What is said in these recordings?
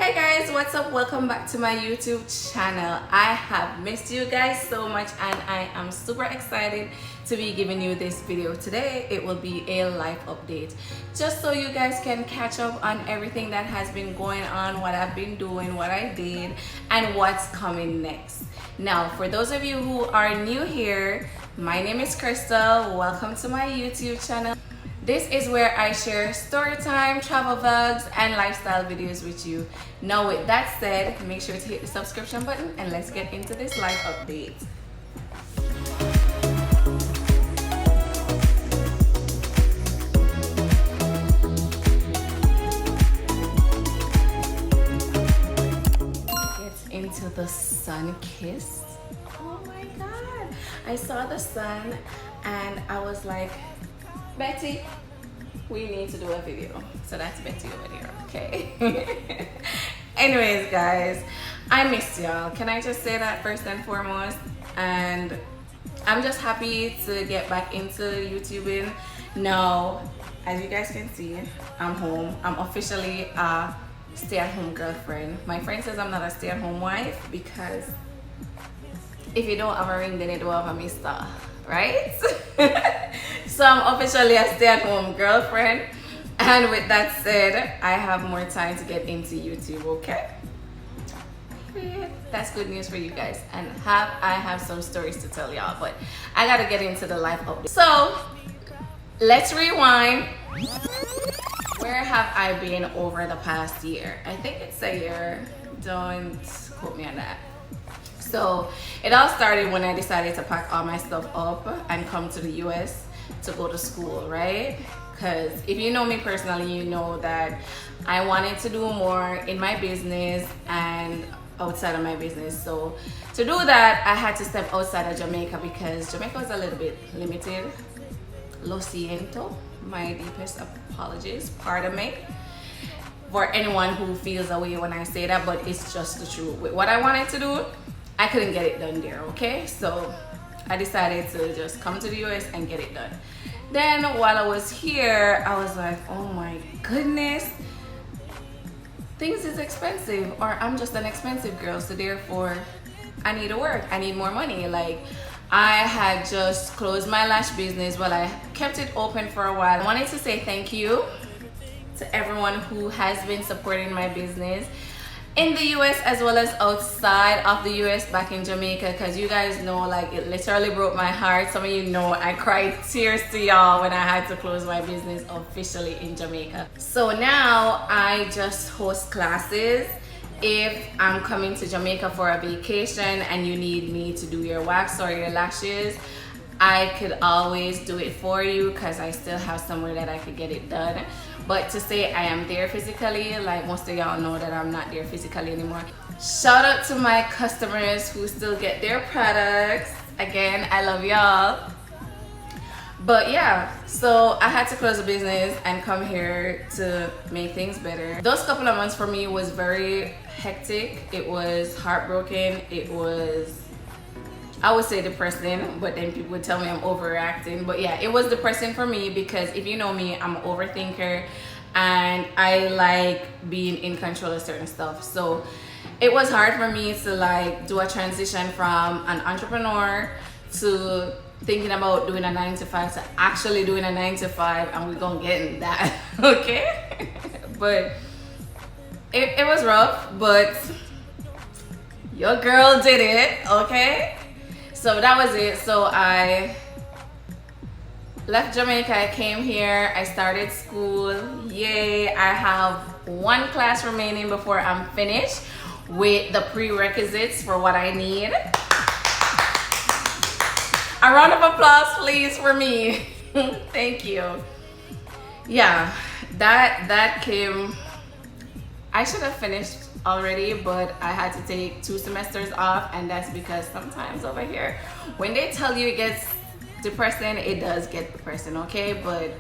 Hey guys, what's up? Welcome back to my YouTube channel. I have missed you guys so much and I am super excited to be giving you this video today. It will be a life update just so you guys can catch up on everything that has been going on, what I've been doing, what I did, and what's coming next. Now, for those of you who are new here, my name is Cristal. Welcome to my YouTube channel. This is where I share story time, travel vlogs, and lifestyle videos with you. Now with that said, make sure to hit the subscription button and let's get into this life update. Get into the sun kiss. Oh my God. I saw the sun and I was like, Betty, we need to do a video. So that's Betty over there, okay? Anyways, guys, I missed y'all. Can I just say that first and foremost? And I'm just happy to get back into YouTubing. Now, as you guys can see, I'm home. I'm officially a stay-at-home girlfriend. My friend says I'm not a stay-at-home wife because if you don't have a ring, then you don't have a mister, right? So I'm officially a stay-at-home girlfriend, and with that said, I have more time to get into YouTube, okay? That's good news for you guys, and I have some stories to tell y'all, but I gotta get into the life update. So let's rewind. Where have I been over the past year? I think it's a year. Don't quote me on that. So it all started when I decided to pack all my stuff up and come to the US to go to school, right? Because if you know me personally, you know that I wanted to do more in my business and outside of my business. So to do that, I had to step outside of Jamaica because Jamaica was a little bit limited. Lo siento, my deepest apologies, pardon me for anyone who feels away when I say that, but it's just the truth. With what I wanted to do, I couldn't get it done there, okay? So I decided to just come to the US and get it done. Then while I was here, I was like, oh my goodness, things is expensive, or I'm just an expensive girl, so therefore I need to work, I need more money. Like, I had just closed my lash business. Well, I kept it open for a while. I wanted to say thank you to everyone who has been supporting my business in the US as well as outside of the US back in Jamaica, because you guys know, like, it literally broke my heart. Some of you know I cried tears to y'all when I had to close my business officially in Jamaica. So now I just host classes. If I'm coming to Jamaica for a vacation and you need me to do your wax or your lashes, I could always do it for you because I still have somewhere that I could get it done. But to say I am there physically, like, most of y'all know that I'm not there physically anymore. Shout out to my customers who still get their products. Again, I love y'all. But yeah, so I had to close the business and come here to make things better. Those couple of months for me was very hectic. It was heartbroken. It was, I would say, depressing, but then people would tell me I'm overreacting. But yeah, it was depressing for me because if you know me, I'm an overthinker and I like being in control of certain stuff. So it was hard for me to like do a transition from an entrepreneur to thinking about doing a 9-to-5 to actually doing a 9-to-5, and we're gonna get in that, okay? But it was rough, but your girl did it, okay? So that was it. So I left Jamaica, I came here, I started school. Yay, I have one class remaining before I'm finished with the prerequisites for what I need. A round of applause, please, for me. Thank you. Yeah, that came. I should have finished already, but I had to take 2 semesters off, and that's because sometimes over here, when they tell you it gets depressing, it does get depressing, okay? But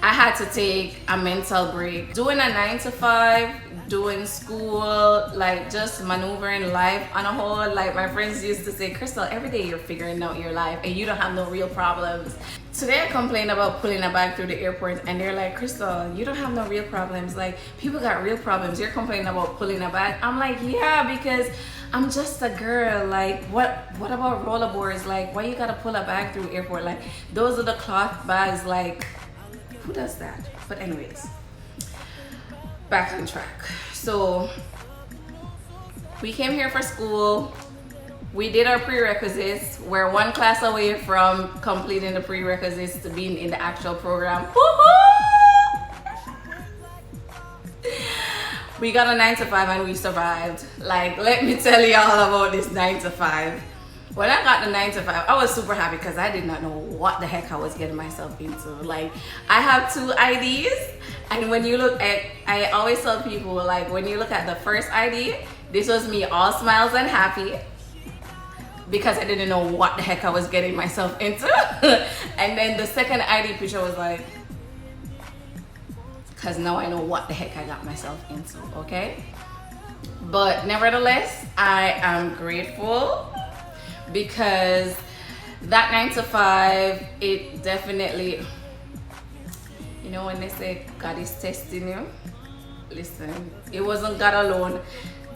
I had to take a mental break. Doing a 9-to-5 doing school, like just maneuvering life on a whole. Like my friends used to say, Crystal, every day you're figuring out your life and you don't have no real problems. Today I complained about pulling a bag through the airport and they're like, Crystal, you don't have no real problems. Like people got real problems. You're complaining about pulling a bag. I'm like, yeah, because I'm just a girl. Like what about rollerboards? Like why you gotta pull a bag through airport? Like those are the cloth bags. Like who does that? But anyways, back on track. So we came here for school. We did our prerequisites. We're one class away from completing the prerequisites to being in the actual program. We got a 9 to 5 and we survived. Like, let me tell y'all about this 9 to 5. When I got the 9 to 5, I was super happy because I did not know what the heck I was getting myself into. Like, I have 2 IDs, and when you look at, I always tell people, like, when you look at the first ID, this was me all smiles and happy, because I didn't know what the heck I was getting myself into. And then the second ID picture was like, because now I know what the heck I got myself into, okay? But nevertheless, I am grateful because that 9 to 5, it definitely, you know when they say God is testing you? Listen, it wasn't God alone.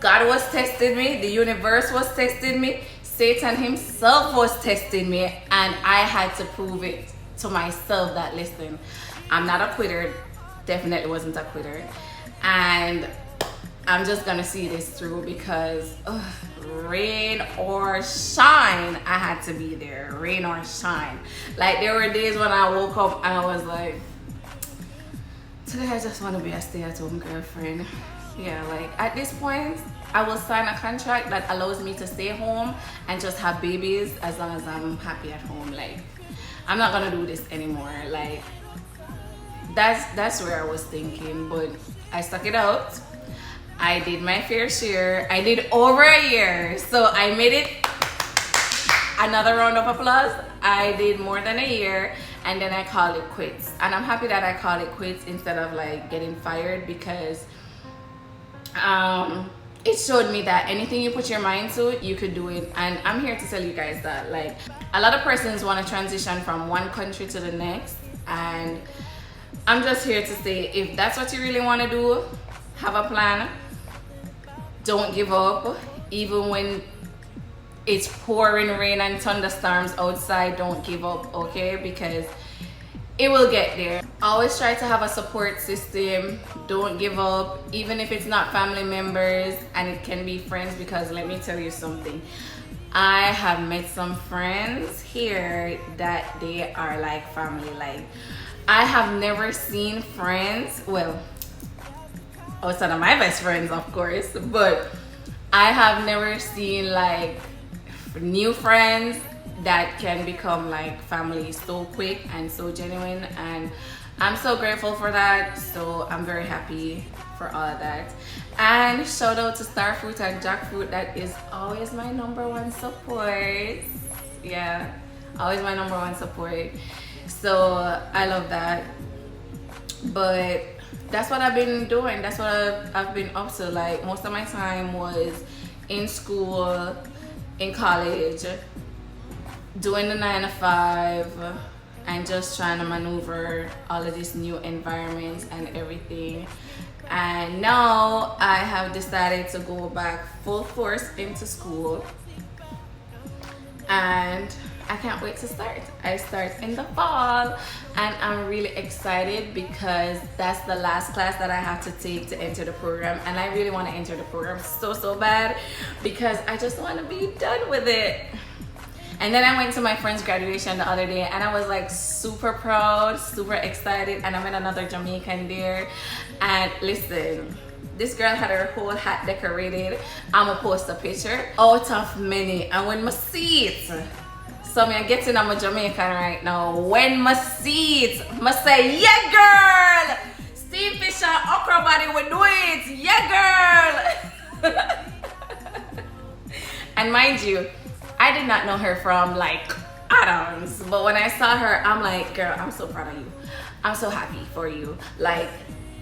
God was testing me, the universe was testing me, Satan himself was testing me, and I had to prove it to myself that, listen, I'm not a quitter, definitely wasn't a quitter, and I'm just gonna see this through because rain or shine, I had to be there, rain or shine. Like there were days when I woke up and I was like, today I just want to be a stay-at-home girlfriend. Yeah, like at this point, I will sign a contract that allows me to stay home and just have babies as long as I'm happy at home. Like, I'm not gonna do this anymore. Like, that's where I was thinking, but I stuck it out. I did my fair share. I did over a year, so I made it. Another round of applause. I did more than a year, and then I called it quits. And I'm happy that I called it quits instead of like getting fired, because it showed me that anything you put your mind to, you could do it. And I'm here to tell you guys that, like, a lot of persons want to transition from one country to the next, and I'm just here to say, if that's what you really want to do, have a plan. Don't give up, even when it's pouring rain and thunderstorms outside. Don't give up, okay? Because it will get there. Always try to have a support system. Don't give up, even if it's not family members, and it can be friends, because let me tell you something. I have met some friends here that they are like family. Like, I have never seen friends, well, outside of my best friends, of course, but I have never seen like new friends that can become like family so quick and so genuine, and I'm so grateful for that. So I'm very happy for all of that. And shout out to Starfruit and Jackfruit, that is always my #1 support. Yeah, always my #1 support. So I love that. But that's what I've been doing. That's what I've been up to. Like, most of my time was in school, in college, doing the 9 to 5, and just trying to maneuver all of these new environments and everything. And now I have decided to go back full force into school, and I can't wait to start. I start in the fall, and I'm really excited because that's the last class that I have to take to enter the program, and I really want to enter the program so bad because I just want to be done with it. And then I went to my friend's graduation the other day, and I was like super proud, super excited, and I met another Jamaican there. And listen, this girl had her whole hat decorated. I'ma post a picture out of many, and when I see it, so I'm getting I'm a Jamaican right now. When I see it, I say, yeah girl! Steve Fisher, okra body, we do it! Yeah girl! And mind you, I did not know her from like Adams, but when I saw her, I'm like, girl, I'm so proud of you. I'm so happy for you. Like,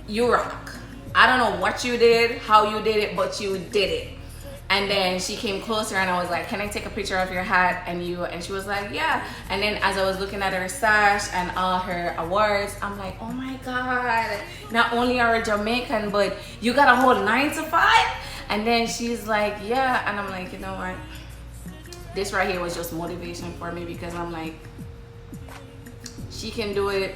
you rock. I don't know what you did, how you did it, but you did it. And then she came closer and I was like, can I take a picture of your hat and you? And she was like, yeah. And then as I was looking at her sash and all her awards, I'm like, oh my God, not only are you Jamaican, but you got a whole 9 to 5? And then she's like, yeah. And I'm like, you know what? This right here was just motivation for me, because I'm like, she can do it.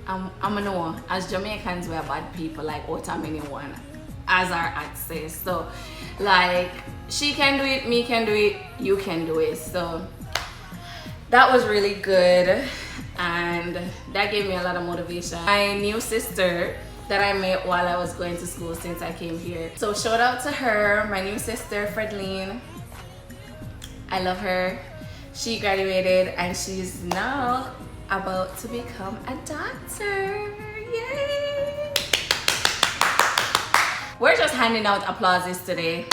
I'm gonna know, as Jamaicans, we are bad people, like out of anyone, as our access. So like, she can do it, me can do it, you can do it. So that was really good, and that gave me a lot of motivation. My new sister that I met while I was going to school since I came here, so shout out to her, my new sister Fredleen. I love her. She graduated and she's now about to become a doctor. Yay! We're just handing out applauses today,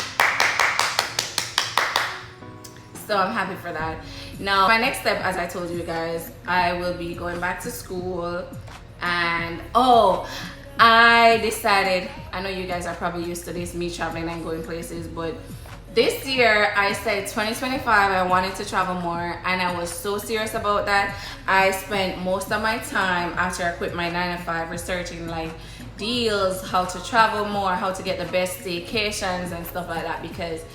so I'm happy for that. Now my next step, as I told you guys, I will be going back to school. And oh, I decided, I know you guys are probably used to this, me traveling and going places, but this year I said 2025 I wanted to travel more, and I was so serious about that. I spent most of my time after I quit my 9 to 5 researching like deals, how to travel more, how to get the best staycations and stuff like that, because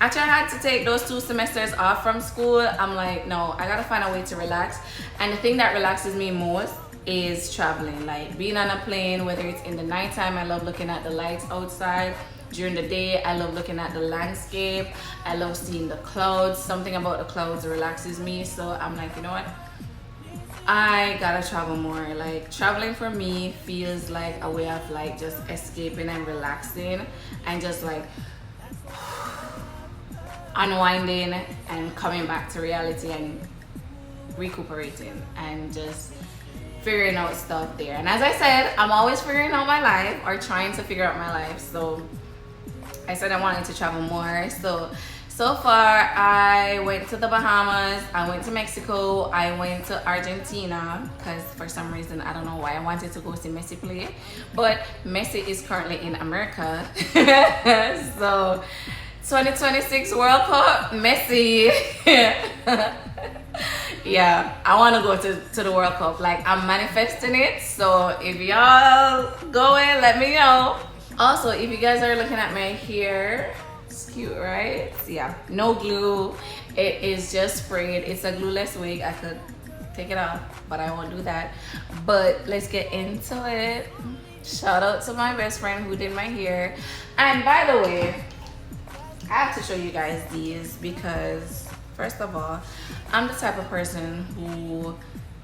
after I had to take those 2 semesters off from school, I'm like, no, I gotta find a way to relax. And the thing that relaxes me most is traveling, like being on a plane, whether it's in the nighttime. I love looking at the lights outside. During the day, I love looking at the landscape. I love seeing the clouds. Something about the clouds relaxes me. So I'm like, you know what? I gotta travel more. Like, traveling for me feels like a way of like just escaping and relaxing and just like unwinding and coming back to reality and recuperating and just figuring out stuff there. And as I said, I'm always figuring out my life, or trying to figure out my life. So I said I wanted to travel more. So far I went to the Bahamas, I went to Mexico, I went to Argentina, because for some reason, I don't know why, I wanted to go see Messi play, but Messi is currently in America. So 2026 World Cup, Messi. Yeah, I want to go to the World Cup. Like, I'm manifesting it. So if y'all going, let me know. Also, if you guys are looking at my hair, it's cute, right? Yeah, no glue. It is just sprayed. It's a glueless wig. I could take it off, but I won't do that. But let's get into it. Shout out to my best friend who did my hair. And by the way, I have to show you guys these because, first of all, I'm the type of person who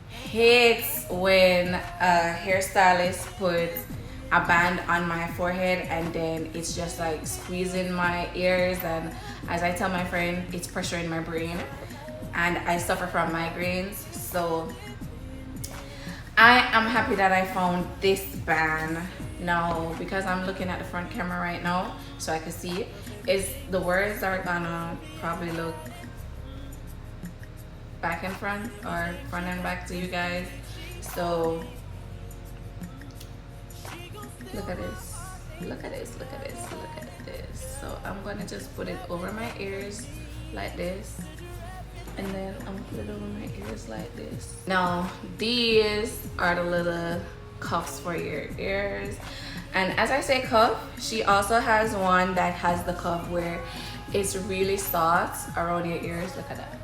hates when a hairstylist puts a band on my forehead and then it's just like squeezing my ears, and as I tell my friend, it's pressuring my brain, and I suffer from migraines. So I am happy that I found this band now, because I'm looking at the front camera right now so I can see it. Is the words are gonna probably look back and front, or front and back to you guys. So look at this, look at this, look at this, look at this. So I'm gonna just put it over my ears like this, and then I'm gonna put it over my ears like this. Now these are the little cuffs for your ears. And as I say cuff, she also has one that has the cuff where it's really soft around your ears. Look at that.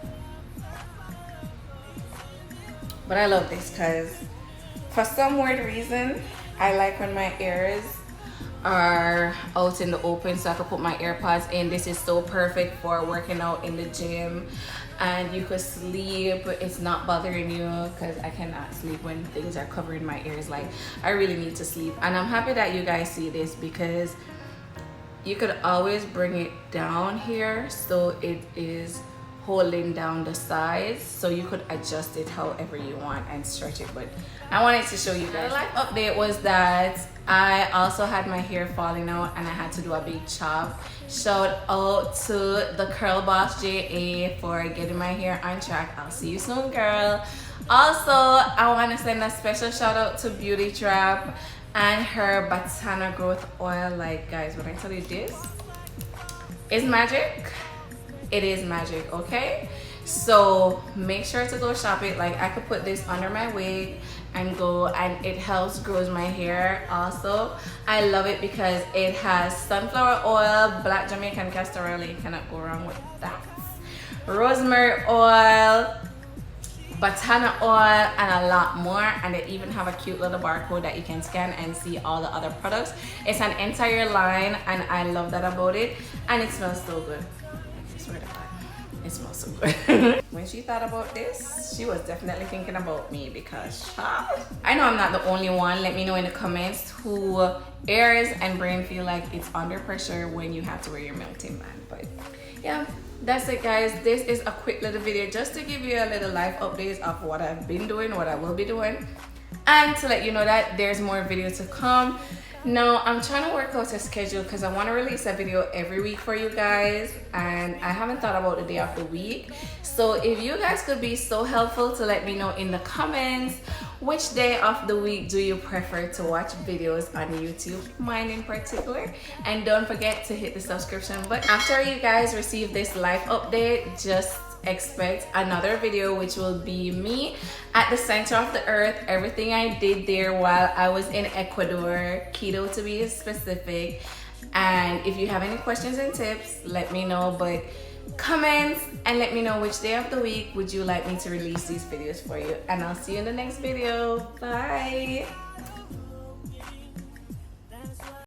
But I love this because for some weird reason, I like when my ears are out in the open so I can put my AirPods in. This is so perfect for working out in the gym, and you could sleep. It's not bothering you, because I cannot sleep when things are covering my ears. Like, I really need to sleep. And I'm happy that you guys see this, because you could always bring it down here so it is holding down the sides, so you could adjust it however you want and stretch it. But I wanted to show you guys. The life update was that I also had my hair falling out and I had to do a big chop. Shout out to the Curl Boss JA for getting my hair on track. I'll see you soon, girl. Also, I want to send a special shout out to Beauty Trap. and her Batana growth oil. Like guys, when I tell you this is magic, it is magic, okay? So make sure to go shop it. Like I could put this under my wig and go, and it helps grows my hair also. I love it because it has sunflower oil, black Jamaican castor oil, you cannot go wrong with that, rosemary oil, Batana oil, and a lot more. And they even have a cute little barcode that you can scan and see all the other products. It's an entire line and I love that about it, and it smells so good. I swear to God, it smells so good. When she thought about this, she was definitely thinking about me because I know I'm not the only one. Let me know in the comments who ears and brain feel like it's under pressure when you have to wear your melting band. But yeah, that's it guys. This is a quick little video just to give you a little life updates of what I've been doing, what I will be doing, and to let you know that there's more videos to come. Now I'm trying to work out a schedule because I want to release a video every week for you guys, and I haven't thought about the day of the week. So if you guys could be so helpful to let me know in the comments which day of the week do you prefer to watch videos on YouTube, mine in particular. And don't forget to hit the subscription button. After you guys receive this life update, just expect another video, which will be me at the center of the earth, everything I did there while I was in Ecuador, keto to be specific. And if you have any questions and tips, let me know, but comments and let me know which day of the week would you like me to release these videos for you. And I'll see you in the next video. Bye.